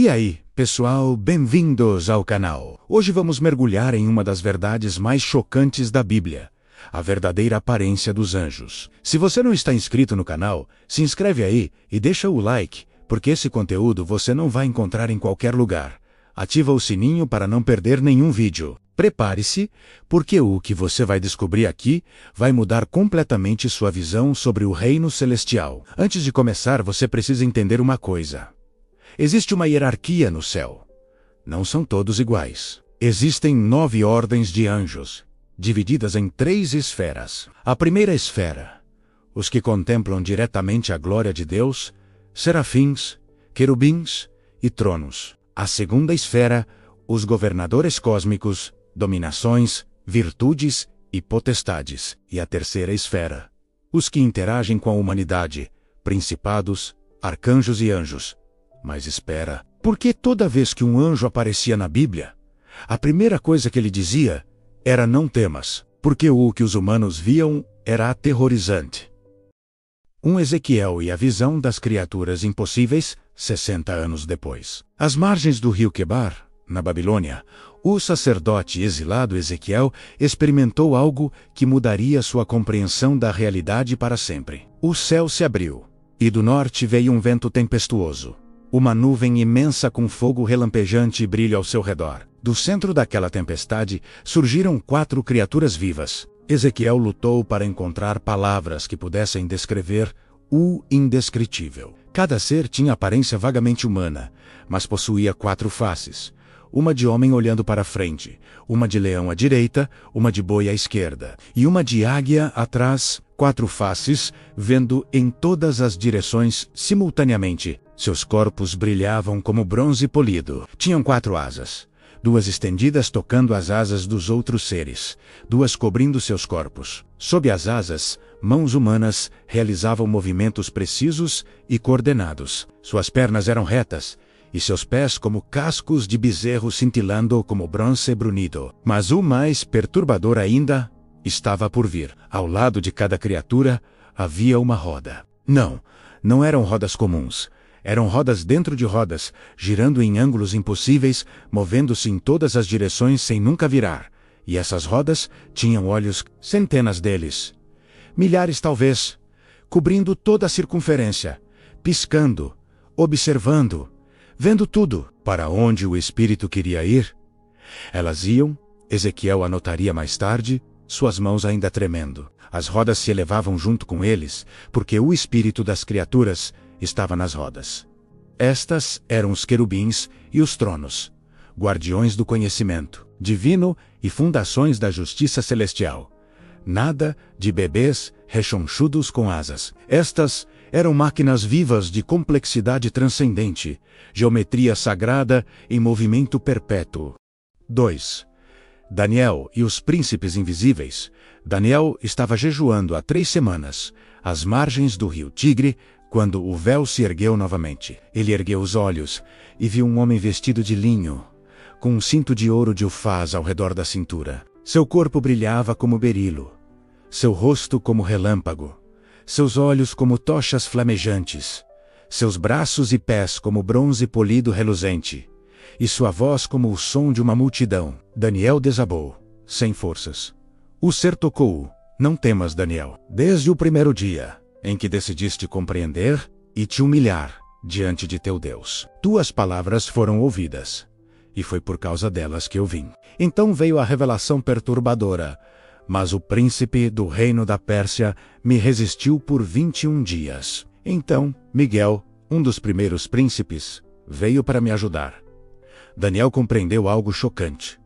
E aí, pessoal, bem-vindos ao canal. Hoje vamos mergulhar em uma das verdades mais chocantes da Bíblia, a verdadeira aparência dos anjos. Se você não está inscrito no canal, se inscreve aí e deixa o like, porque esse conteúdo você não vai encontrar em qualquer lugar. Ativa o sininho para não perder nenhum vídeo. Prepare-se, porque o que você vai descobrir aqui vai mudar completamente sua visão sobre o reino celestial. Antes de começar, você precisa entender uma coisa. Existe uma hierarquia no céu. Não são todos iguais. Existem 9 ordens de anjos, divididas em 3 esferas. A primeira esfera, os que contemplam diretamente a glória de Deus, serafins, querubins e tronos. A segunda esfera, os governadores cósmicos, dominações, virtudes e potestades. E a terceira esfera, os que interagem com a humanidade, principados, arcanjos e anjos. Mas espera, por que toda vez que um anjo aparecia na Bíblia, a primeira coisa que ele dizia era não temas, porque o que os humanos viam era aterrorizante. Ezequiel e a visão das criaturas impossíveis, 60 anos depois. Às margens do rio Quebar, na Babilônia, o sacerdote exilado Ezequiel experimentou algo que mudaria sua compreensão da realidade para sempre. O céu se abriu, e do norte veio um vento tempestuoso. Uma nuvem imensa com fogo relampejante e brilho ao seu redor. Do centro daquela tempestade surgiram 4 criaturas vivas. Ezequiel lutou para encontrar palavras que pudessem descrever o indescritível. Cada ser tinha aparência vagamente humana, mas possuía 4 faces. Uma de homem olhando para frente, uma de leão à direita, uma de boi à esquerda, e uma de águia atrás, 4 faces, vendo em todas as direções simultaneamente. Seus corpos brilhavam como bronze polido. Tinham 4 asas, 2 estendidas tocando as asas dos outros seres, 2 cobrindo seus corpos. Sob as asas, mãos humanas realizavam movimentos precisos e coordenados. Suas pernas eram retas, e seus pés como cascos de bezerro cintilando como bronze brunido. Mas o mais perturbador ainda estava por vir. Ao lado de cada criatura havia uma roda. Não eram rodas comuns. Eram rodas dentro de rodas, girando em ângulos impossíveis, movendo-se em todas as direções sem nunca virar. E essas rodas tinham olhos, centenas deles, milhares talvez, cobrindo toda a circunferência, piscando, observando, vendo tudo. Para onde o espírito queria ir? Elas iam, Ezequiel anotaria mais tarde, suas mãos ainda tremendo. As rodas se elevavam junto com eles, porque o espírito das criaturas estava nas rodas. Estas eram os querubins e os tronos, guardiões do conhecimento divino e fundações da justiça celestial. Nada de bebês rechonchudos com asas. Estas eram máquinas vivas de complexidade transcendente, geometria sagrada em movimento perpétuo. 2. Daniel e os príncipes invisíveis. Daniel estava jejuando há 3 semanas, às margens do rio Tigre, quando o véu se ergueu novamente. Ele ergueu os olhos e viu um homem vestido de linho, com um cinto de ouro de Ufaz ao redor da cintura. Seu corpo brilhava como berilo, seu rosto como relâmpago, seus olhos como tochas flamejantes, seus braços e pés como bronze polido reluzente, e sua voz como o som de uma multidão. Daniel desabou, sem forças. O ser tocou-o. Não temas, Daniel. Desde o primeiro dia em que decidiste compreender e te humilhar diante de teu Deus, tuas palavras foram ouvidas, e foi por causa delas que eu vim. Então veio a revelação perturbadora, mas o príncipe do reino da Pérsia me resistiu por 21 dias. Então, Miguel, um dos primeiros príncipes, veio para me ajudar. Daniel compreendeu algo chocante.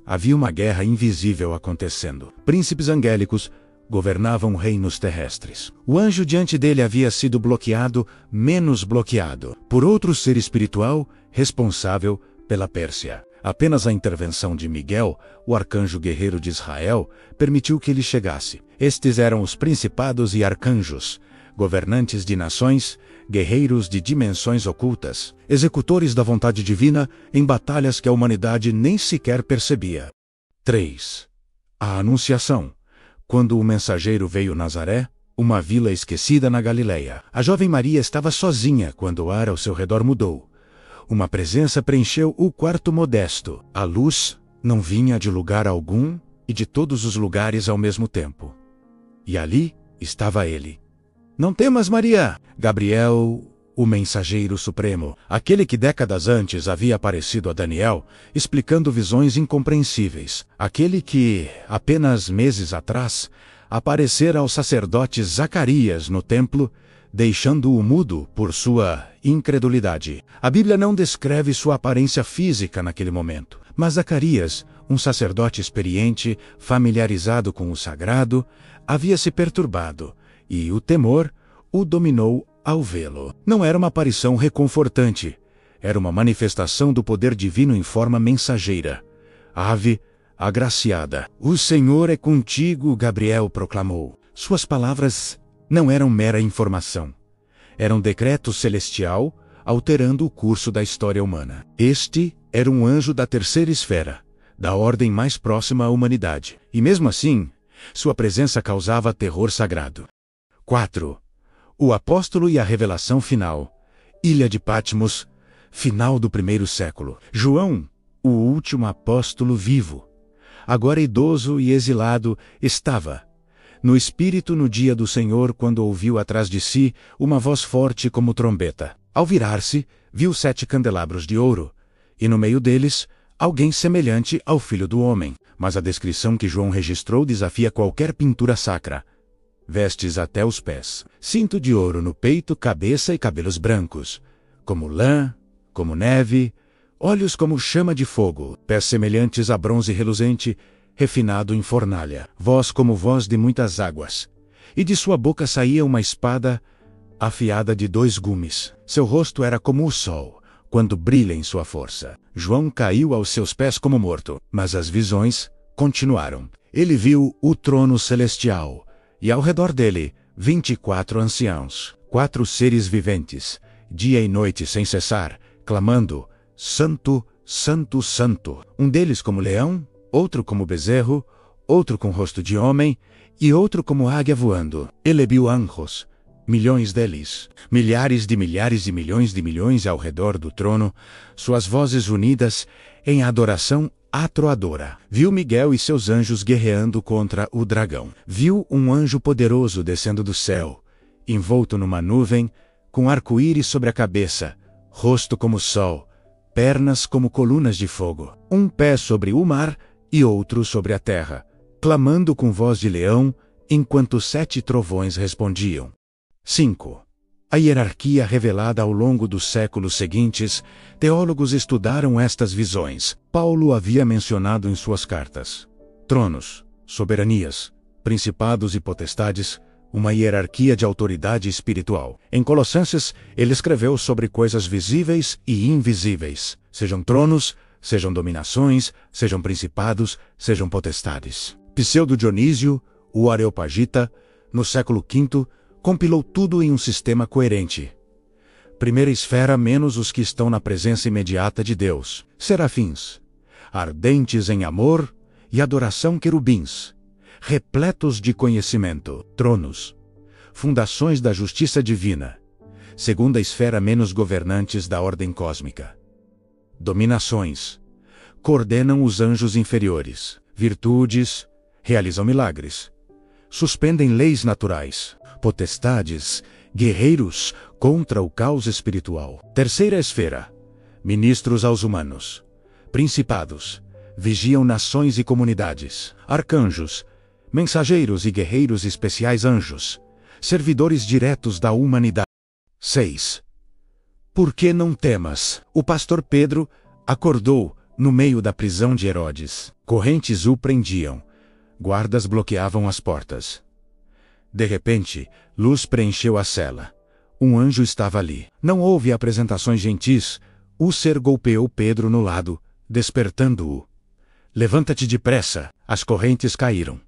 Havia uma guerra invisível acontecendo. Príncipes angélicos governavam reinos terrestres. O anjo diante dele havia sido bloqueado, menos bloqueado, por outro ser espiritual responsável pela Pérsia. Apenas a intervenção de Miguel, o arcanjo guerreiro de Israel, permitiu que ele chegasse. Estes eram os principados e arcanjos, governantes de nações, guerreiros de dimensões ocultas, executores da vontade divina em batalhas que a humanidade nem sequer percebia. 3. A Anunciação. Quando o mensageiro veio a Nazaré, uma vila esquecida na Galileia. A jovem Maria estava sozinha quando o ar ao seu redor mudou. Uma presença preencheu o quarto modesto. A luz não vinha de lugar algum e de todos os lugares ao mesmo tempo. E ali estava ele. Não temas, Maria! Gabriel, o mensageiro supremo, aquele que décadas antes havia aparecido a Daniel, explicando visões incompreensíveis. Aquele que, apenas meses atrás, aparecera ao sacerdote Zacarias no templo, deixando-o mudo por sua incredulidade. A Bíblia não descreve sua aparência física naquele momento, mas Zacarias, um sacerdote experiente, familiarizado com o sagrado, havia se perturbado, e o temor o dominou ao vê-lo. Não era uma aparição reconfortante, era uma manifestação do poder divino em forma mensageira. Ave, agraciada. O Senhor é contigo, Gabriel proclamou. Suas palavras não eram mera informação. Era um decreto celestial alterando o curso da história humana. Este era um anjo da terceira esfera, da ordem mais próxima à humanidade. E mesmo assim, sua presença causava terror sagrado. 4. O apóstolo e a revelação final. Ilha de Patmos, final do primeiro século. João, o último apóstolo vivo, agora idoso e exilado, estava no espírito no dia do Senhor quando ouviu atrás de si uma voz forte como trombeta. Ao virar-se, viu 7 candelabros de ouro, e no meio deles, alguém semelhante ao Filho do Homem. Mas a descrição que João registrou desafia qualquer pintura sacra. Vestes até os pés, cinto de ouro no peito, cabeça e cabelos brancos, como lã, como neve, olhos como chama de fogo, pés semelhantes a bronze reluzente, refinado em fornalha, voz como voz de muitas águas, e de sua boca saía uma espada afiada de 2 gumes. Seu rosto era como o sol, quando brilha em sua força. João caiu aos seus pés como morto, mas as visões continuaram. Ele viu o trono celestial, e ao redor dele, 24 anciãos, 4 seres viventes, dia e noite sem cessar, clamando: Santo, Santo, Santo. Um deles como leão, outro como bezerro, outro com rosto de homem, e outro como águia voando. Ele viu anjos, milhões deles, milhares de milhões de milhões ao redor do trono, suas vozes unidas em adoração atroadora. Viu Miguel e seus anjos guerreando contra o dragão. Viu um anjo poderoso descendo do céu, envolto numa nuvem, com arco-íris sobre a cabeça, rosto como sol, pernas como colunas de fogo, um pé sobre o mar e outro sobre a terra, clamando com voz de leão, enquanto 7 trovões respondiam. 5. A hierarquia revelada ao longo dos séculos seguintes, teólogos estudaram estas visões. Paulo havia mencionado em suas cartas: tronos, soberanias, principados e potestades, uma hierarquia de autoridade espiritual. Em Colossenses, ele escreveu sobre coisas visíveis e invisíveis, sejam tronos, sejam dominações, sejam principados, sejam potestades. Pseudo Dionísio, o Areopagita, no século V, compilou tudo em um sistema coerente. Primeira esfera menos os que estão na presença imediata de Deus. Serafins, ardentes em amor e adoração, querubins, repletos de conhecimento. Tronos, fundações da justiça divina. Segunda esfera menos governantes da ordem cósmica. Dominações, coordenam os anjos inferiores. Virtudes, realizam milagres. Suspendem leis naturais. Potestades, guerreiros contra o caos espiritual. Terceira esfera, ministros aos humanos. Principados, vigiam nações e comunidades. Arcanjos, mensageiros e guerreiros especiais anjos, servidores diretos da humanidade. 6. Por que não temas? O pastor Pedro acordou no meio da prisão de Herodes. Correntes o prendiam. Guardas bloqueavam as portas. De repente, luz preencheu a cela. Um anjo estava ali. Não houve apresentações gentis. O ser golpeou Pedro no lado, despertando-o. Levanta-te depressa. As correntes caíram.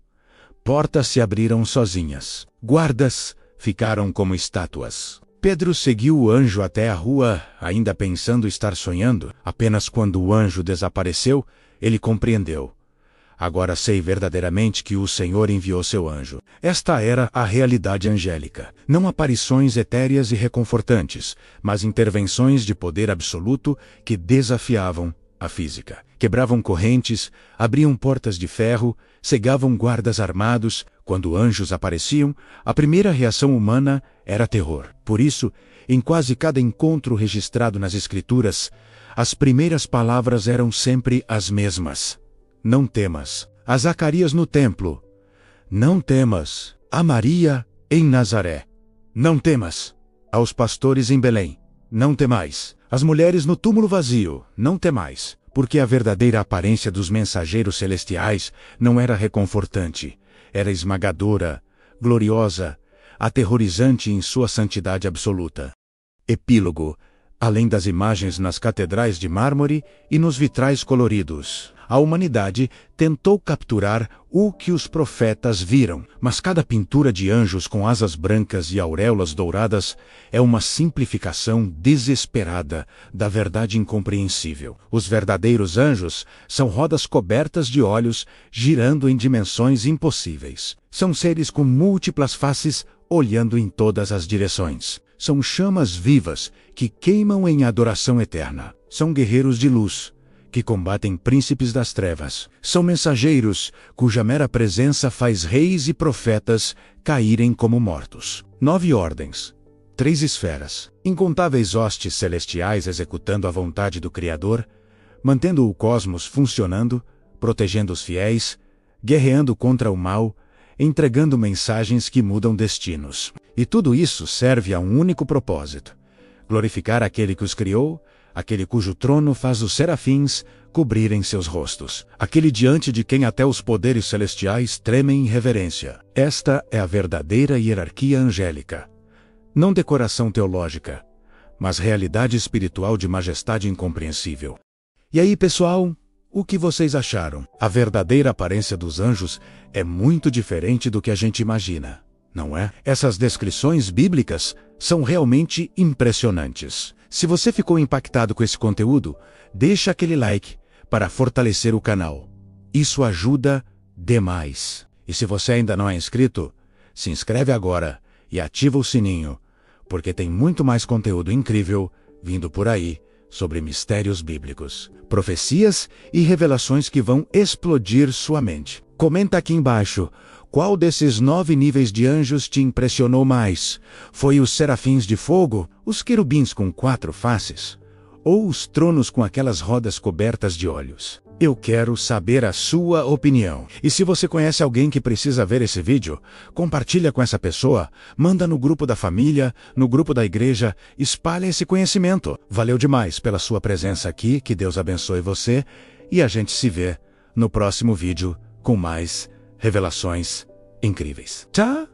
Portas se abriram sozinhas. Guardas ficaram como estátuas. Pedro seguiu o anjo até a rua, ainda pensando estar sonhando. Apenas quando o anjo desapareceu, ele compreendeu. Agora sei verdadeiramente que o Senhor enviou seu anjo. Esta era a realidade angélica. Não aparições etéreas e reconfortantes, mas intervenções de poder absoluto que desafiavam a física. Quebravam correntes, abriam portas de ferro, cegavam guardas armados. Quando anjos apareciam, a primeira reação humana era terror. Por isso, em quase cada encontro registrado nas Escrituras, as primeiras palavras eram sempre as mesmas. Não temas. A Zacarias no templo. Não temas. A Maria em Nazaré. Não temas. Aos pastores em Belém. Não temais. As mulheres no túmulo vazio. Não temais. Porque a verdadeira aparência dos mensageiros celestiais não era reconfortante. Era esmagadora, gloriosa, aterrorizante em sua santidade absoluta. Epílogo. Além das imagens nas catedrais de mármore e nos vitrais coloridos, a humanidade tentou capturar o que os profetas viram, mas cada pintura de anjos com asas brancas e auréolas douradas é uma simplificação desesperada da verdade incompreensível. Os verdadeiros anjos são rodas cobertas de olhos girando em dimensões impossíveis. São seres com múltiplas faces olhando em todas as direções. São chamas vivas que queimam em adoração eterna. São guerreiros de luz, que combatem príncipes das trevas. São mensageiros, cuja mera presença faz reis e profetas caírem como mortos. 9 ordens, 3 esferas, incontáveis hostes celestiais executando a vontade do Criador, mantendo o cosmos funcionando, protegendo os fiéis, guerreando contra o mal, entregando mensagens que mudam destinos. E tudo isso serve a um único propósito: glorificar aquele que os criou, aquele cujo trono faz os serafins cobrirem seus rostos, aquele diante de quem até os poderes celestiais tremem em reverência. Esta é a verdadeira hierarquia angélica. Não decoração teológica, mas realidade espiritual de majestade incompreensível. E aí, pessoal? O que vocês acharam? A verdadeira aparência dos anjos é muito diferente do que a gente imagina, não é? Essas descrições bíblicas são realmente impressionantes. Se você ficou impactado com esse conteúdo, deixa aquele like para fortalecer o canal. Isso ajuda demais. E se você ainda não é inscrito, se inscreve agora e ativa o sininho, porque tem muito mais conteúdo incrível vindo por aí sobre mistérios bíblicos, profecias e revelações que vão explodir sua mente. Comenta aqui embaixo, qual desses 9 níveis de anjos te impressionou mais? Foi os serafins de fogo, os querubins com 4 faces? Ou os tronos com aquelas rodas cobertas de olhos? Eu quero saber a sua opinião. E se você conhece alguém que precisa ver esse vídeo, compartilha com essa pessoa, manda no grupo da família, no grupo da igreja, espalha esse conhecimento. Valeu demais pela sua presença aqui, que Deus abençoe você, e a gente se vê no próximo vídeo com mais revelações incríveis. Tá?